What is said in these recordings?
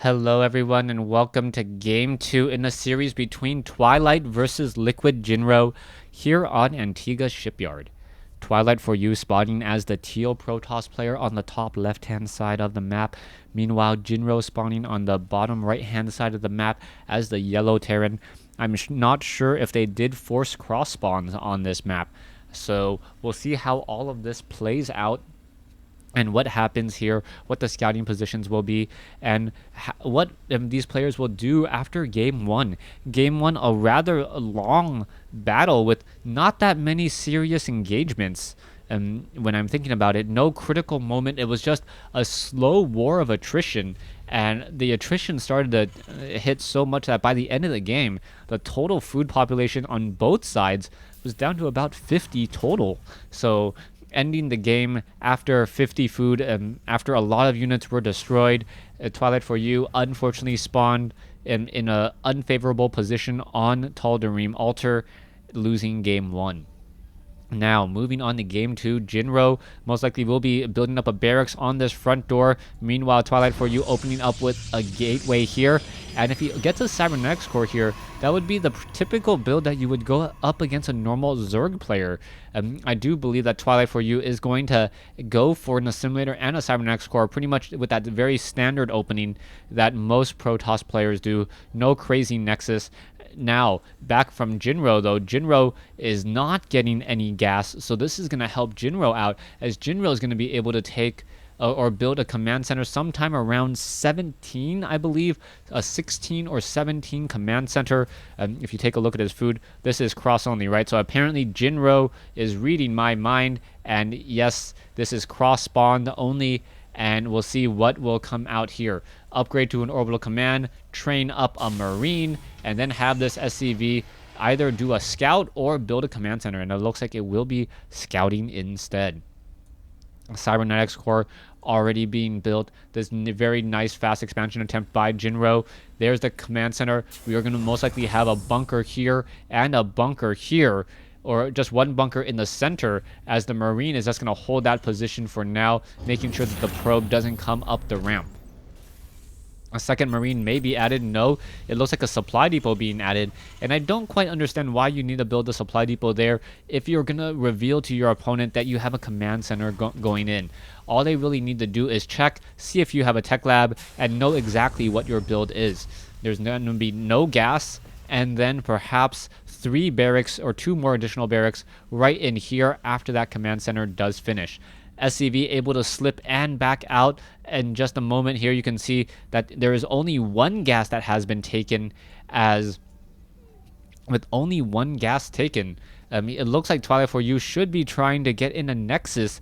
Hello, everyone, and welcome to Game 2 in a series between Twilight versus Liquid Jinro here on Antigua Shipyard. Twilight for you spawning as the teal Protoss player on the top left-hand side of the map. Meanwhile, Jinro spawning on the bottom right-hand side of the map as the yellow Terran. I'm not sure if they did force cross spawns on this map, so we'll see how all of this plays out and what happens here, what the scouting positions will be, and what these players will do after Game 1. Game 1, a rather long battle with not that many serious engagements. When I'm thinking about it, no critical moment. It was just a slow war of attrition, and the attrition started to hit so much that by the end of the game, the total food population on both sides was down to about 50 total. So ending the game after 50 food, after a lot of units were destroyed. Twilight for you unfortunately spawned in an unfavorable position on Tal'Darim Altar, losing game 1. Now, moving on to Game 2, Jinro most likely will be building up a barracks on this front door. Meanwhile, Twilight for you opening up with a gateway here. And if he gets a Cybernetics core here, that would be the typical build that you would go up against a normal Zerg player. I do believe that Twilight for you is going to go for an Assimilator and a Cybernetics core pretty much with that very standard opening that most Protoss players do. No crazy Nexus. Now, back from Jinro, though, Jinro is not getting any gas, so this is going to help Jinro out, as Jinro is going to be able to take or build a command center sometime around 17, I believe, a 16 or 17 command center. If you take a look at his food, this is cross only, right? So apparently Jinro is reading my mind, and yes, this is cross spawned only, and we'll see what will come out here. Upgrade to an orbital command, train up a Marine, and then have this SCV either do a scout or build a command center, and it looks like it will be scouting instead. Cybernetics core already being built. This very nice fast expansion attempt by Jinro. There's the command center. We are going to most likely have a bunker here and a bunker here, or just one bunker in the center, as the Marine is just going to hold that position for now, making sure that the probe doesn't come up the ramp. A second Marine may be added. No, it looks like a supply depot being added, and I don't quite understand why you need to build a supply depot there if you're going to reveal to your opponent that you have a command center going in. All they really need to do is check, see if you have a tech lab, and know exactly what your build is. There's going to be no gas, and then perhaps 3 barracks or 2 more additional barracks right in here after that command center does finish. SCV able to slip and back out. In just a moment here, you can see that there is only 1 gas that has been taken, as with only 1 gas taken, it looks like Twilight for you should be trying to get in a Nexus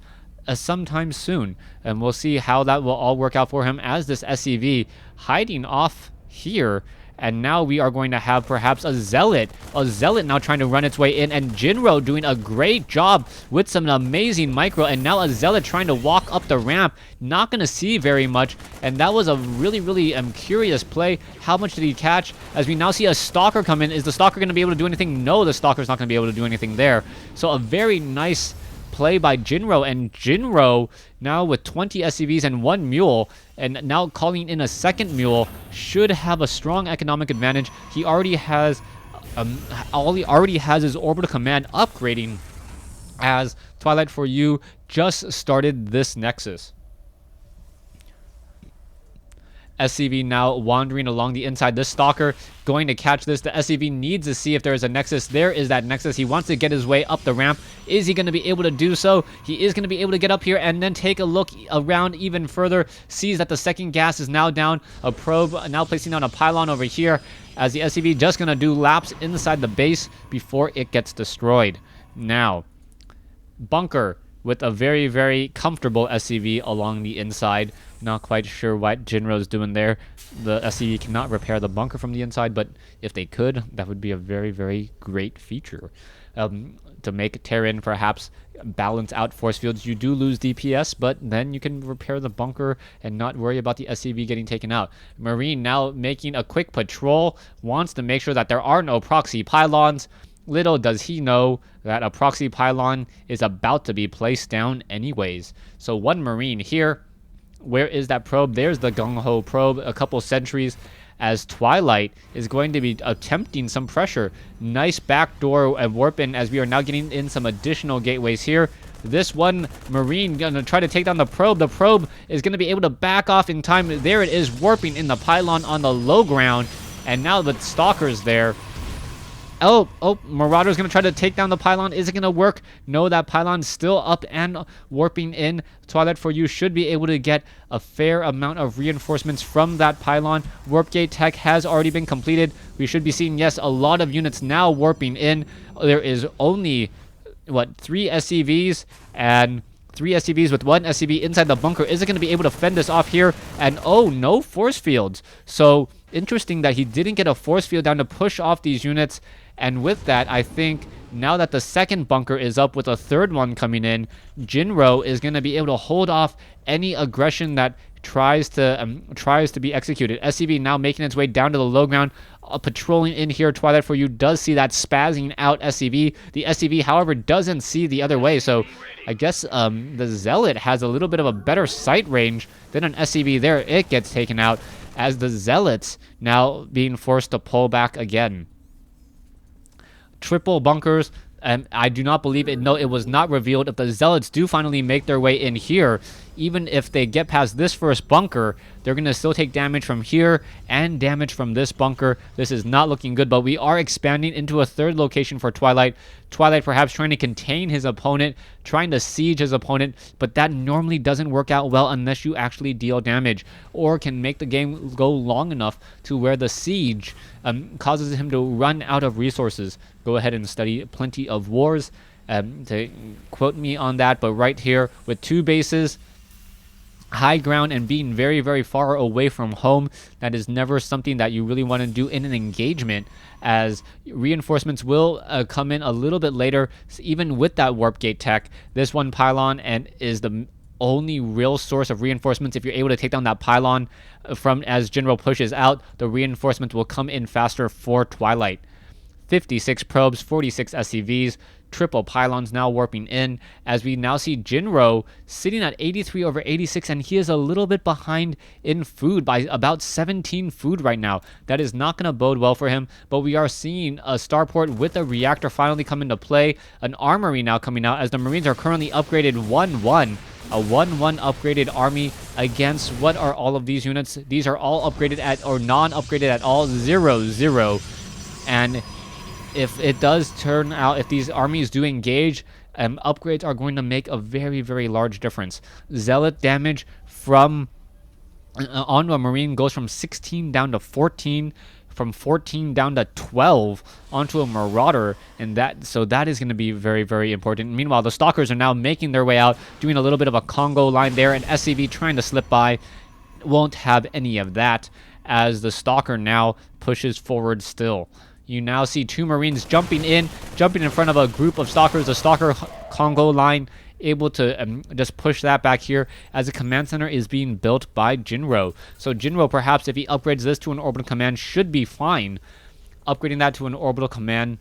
sometime soon, and we'll see how that will all work out for him, as this SCV hiding off here. And now we are going to have perhaps a Zealot now trying to run its way in, and Jinro doing a great job with some amazing micro, and now a Zealot trying to walk up the ramp, not going to see very much, and that was a really curious play. How much did he catch? As we now see a Stalker come in. Is the Stalker going to be able to do anything? No, the Stalker's not going to be able to do anything there. So a very nice play by Jinro, and Jinro now with 20 SCVs and 1 mule, and now calling in a second mule, should have a strong economic advantage. He already has his orbital command upgrading, as Twilight for you just started this Nexus. SCV now wandering along the inside. This Stalker going to catch this. The SCV needs to see if there is a Nexus. There is that Nexus. He wants to get his way up the ramp. Is he going to be able to do so? He is going to be able to get up here and then take a look around even further. Sees that the second gas is now down. A probe now placing down a pylon over here, as the SCV just going to do laps inside the base before it gets destroyed. Now, bunker with a very comfortable SCV along the inside. Not quite sure what Jinro's doing there. The SCV cannot repair the bunker from the inside, but if they could, that would be a very great feature. To make Terran perhaps balance out force fields. You do lose DPS, but then you can repair the bunker and not worry about the SCV getting taken out. Marine now making a quick patrol, wants to make sure that there are no proxy pylons. Little does he know that a proxy pylon is about to be placed down anyways. So 1 Marine here, Where is that probe? There's the gung-ho probe, a couple sentries, as Twilight is going to be attempting some pressure. Nice backdoor warp in, as we are now getting in some additional gateways here. This one Marine gonna try to take down the probe. The probe is gonna be able to back off in time. There it is, warping in the pylon on the low ground. And now the Stalker's there. Oh, Marauder's going to try to take down the pylon. Is it going to work? No, that pylon's still up and warping in. Twilight for You should be able to get a fair amount of reinforcements from that pylon. Warp gate tech has already been completed. We should be seeing, yes, a lot of units now warping in. There is only, 3 SCVs and 3 SCVs with 1 SCV inside the bunker. Is it going to be able to fend this off here? And oh, no force fields. So interesting that he didn't get a force field down to push off these units. And with that, I think now that the second bunker is up with a third one coming in, Jinro is going to be able to hold off any aggression that tries to be executed. SCV now making its way down to the low ground, patrolling in here. Twilight for You does see that spazzing out SCV. The SCV, however, doesn't see the other way. So I guess the Zealot has a little bit of a better sight range than an SCV there. It gets taken out as the Zealots now being forced to pull back again. Triple bunkers. I do not believe it. No, it was not revealed. If the Zealots do finally make their way in here, even if they get past this first bunker, they're going to still take damage from here and damage from this bunker. This is not looking good, but we are expanding into a third location for Twilight. Twilight perhaps trying to contain his opponent, trying to siege his opponent, but that normally doesn't work out well unless you actually deal damage or can make the game go long enough to where the siege causes him to run out of resources. Go ahead and study Plenty of Wars to quote me on that, but right here with 2 bases, high ground, and being very, very far away from home, that is never something that you really want to do in an engagement, as reinforcements will come in a little bit later. So even with that warp gate tech, this one pylon and is the only real source of reinforcements. If you're able to take down that pylon from as Jinro pushes out, the reinforcements will come in faster for Twilight. 56 probes, 46 SCVs, triple pylons now warping in, as we now see Jinro sitting at 83 over 86, and he is a little bit behind in food by about 17 food right now. That is not going to bode well for him, but we are seeing a starport with a reactor finally come into play, an armory now coming out, as the Marines are currently upgraded 1-1. A 1-1 upgraded army against what are all of these units? These are all upgraded at, or non-upgraded at all, 0-0. And if it does turn out, if these armies do engage, upgrades are going to make a very, very large difference. Zealot damage from onto a Marine goes from 16 down to 14, from 14 down to 12 onto a Marauder, and that is going to be very, very important. Meanwhile, the Stalkers are now making their way out, doing a little bit of a Congo line there, and SCV trying to slip by. Won't have any of that, as the Stalker now pushes forward still. You now see 2 Marines jumping in front of a group of Stalkers. The Stalker Congo line able to just push that back here, as a command center is being built by Jinro. So Jinro, perhaps if he upgrades this to an orbital command, should be fine. Upgrading that to an orbital command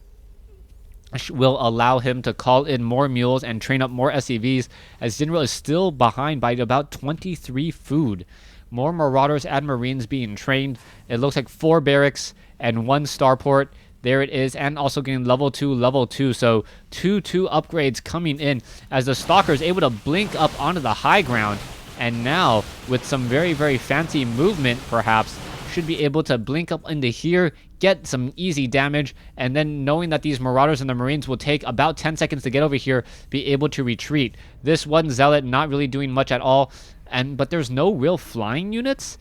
will allow him to call in more mules and train up more SCVs, as Jinro is still behind by about 23 food. More Marauders and Marines being trained. It looks like 4 barracks and 1 starport. There it is, and also getting level 2. So 2 upgrades coming in, as the Stalker is able to blink up onto the high ground, and now with some very, very fancy movement, perhaps should be able to blink up into here, get some easy damage, and then knowing that these Marauders and the Marines will take about 10 seconds to get over here, be able to retreat. This one Zealot not really doing much at all, but there's no real flying units.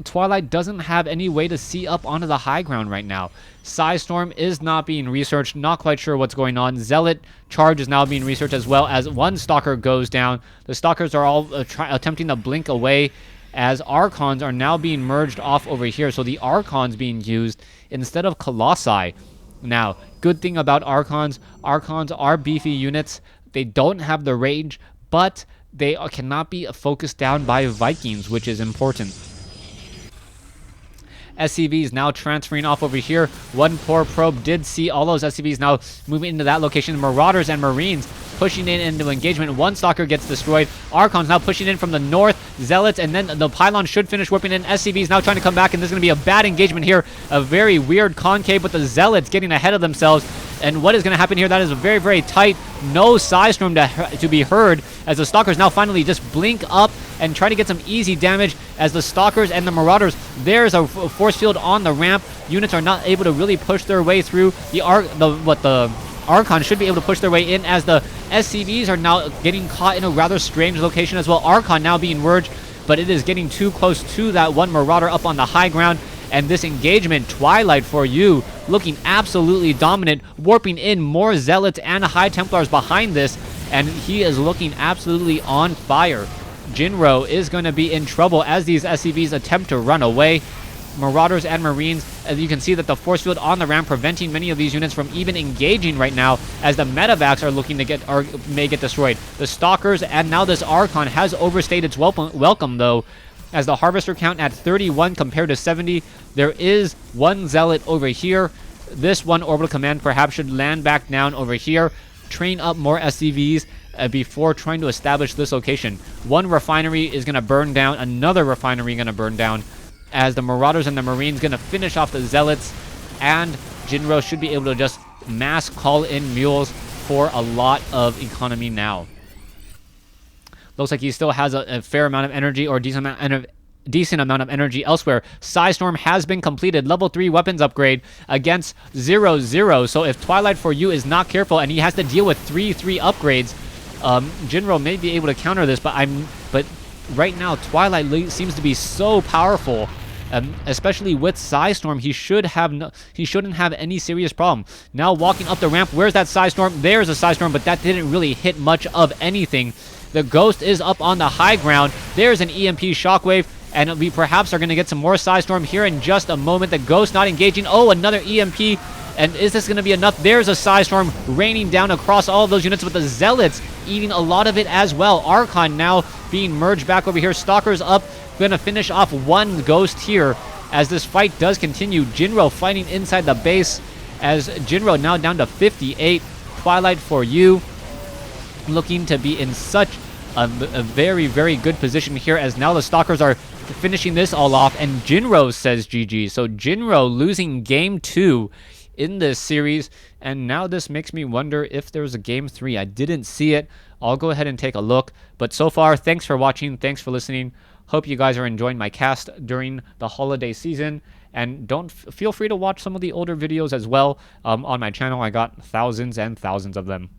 Twilight doesn't have any way to see up onto the high ground right now. Storm is not being researched, not quite sure what's going on. Zealot charge is now being researched, as well as 1 Stalker goes down. The Stalkers are all attempting to blink away, as Archons are now being merged off over here. So the Archons being used instead of Colossi. Now, good thing about Archons are beefy units. They don't have the range, but they cannot be focused down by Vikings, which is important. SCVs now transferring off over here. 1 poor probe did see all those SCVs now moving into that location. Marauders and Marines pushing in into engagement. One Stalker gets destroyed. Archon's now pushing in from the north. Zealots, and then the pylon should finish whipping in. SCV's now trying to come back, and this is going to be a bad engagement here. A very weird concave with the Zealots getting ahead of themselves. And what is going to happen here? That is a very, very tight, no Psystorm to be heard, as the Stalkers now finally just blink up and try to get some easy damage as the Stalkers and the Marauders. There's a force field on the ramp. Units are not able to really push their way through. The Archon should be able to push their way in, as the SCVs are now getting caught in a rather strange location as well. Archon now being merged, but it is getting too close to that one Marauder up on the high ground. And this engagement, Twilight for you, looking absolutely dominant, warping in more Zealots and High Templars behind this, and he is looking absolutely on fire. Jinro is going to be in trouble as these SCVs attempt to run away. Marauders and Marines, as you can see that the force field on the ramp preventing many of these units from even engaging right now, as the medevacs are looking to may get destroyed. The Stalkers and now this Archon has overstayed its welcome though, as the Harvester count at 31 compared to 70. There is one Zealot over here. This one Orbital Command perhaps should land back down over here, train up more SCVs before trying to establish this location. One refinery is going to burn down, another refinery going to burn down, as the Marauders and the Marines going to finish off the Zealots, and Jinro should be able to just mass call in mules for a lot of economy now. Looks like he still has a fair amount of energy, or decent amount of energy elsewhere. Psystorm has been completed. Level 3 weapons upgrade against 0-0. So if Twilight for you is not careful and he has to deal with 3-3 upgrades, Jinro may be able to counter this. But right now Twilight seems to be so powerful. Especially with Psystorm, he shouldn't have any serious problem. Now walking up the ramp, where's that Psystorm? There's a Psystorm, but that didn't really hit much of anything. The Ghost is up on the high ground. There's an EMP Shockwave, and we perhaps are going to get some more Psystorm here in just a moment. The Ghost not engaging. Oh, another EMP. And is this going to be enough? There's a Psystorm raining down across all of those units, with the Zealots eating a lot of it as well. Archon now being merged back over here. Stalkers up. Going to finish off one Ghost here as this fight does continue. Jinro fighting inside the base, as Jinro now down to 58. Twilight for you looking to be in such a very, very good position here, as now the Stalkers are finishing this all off, and Jinro says GG. So Jinro losing game 2 in this series, and now this makes me wonder if there's a game 3. I didn't see it. I'll go ahead and take a look. But so far, thanks for watching. Thanks for listening. Hope you guys are enjoying my cast during the holiday season. And feel free to watch some of the older videos as well on my channel. I got thousands and thousands of them.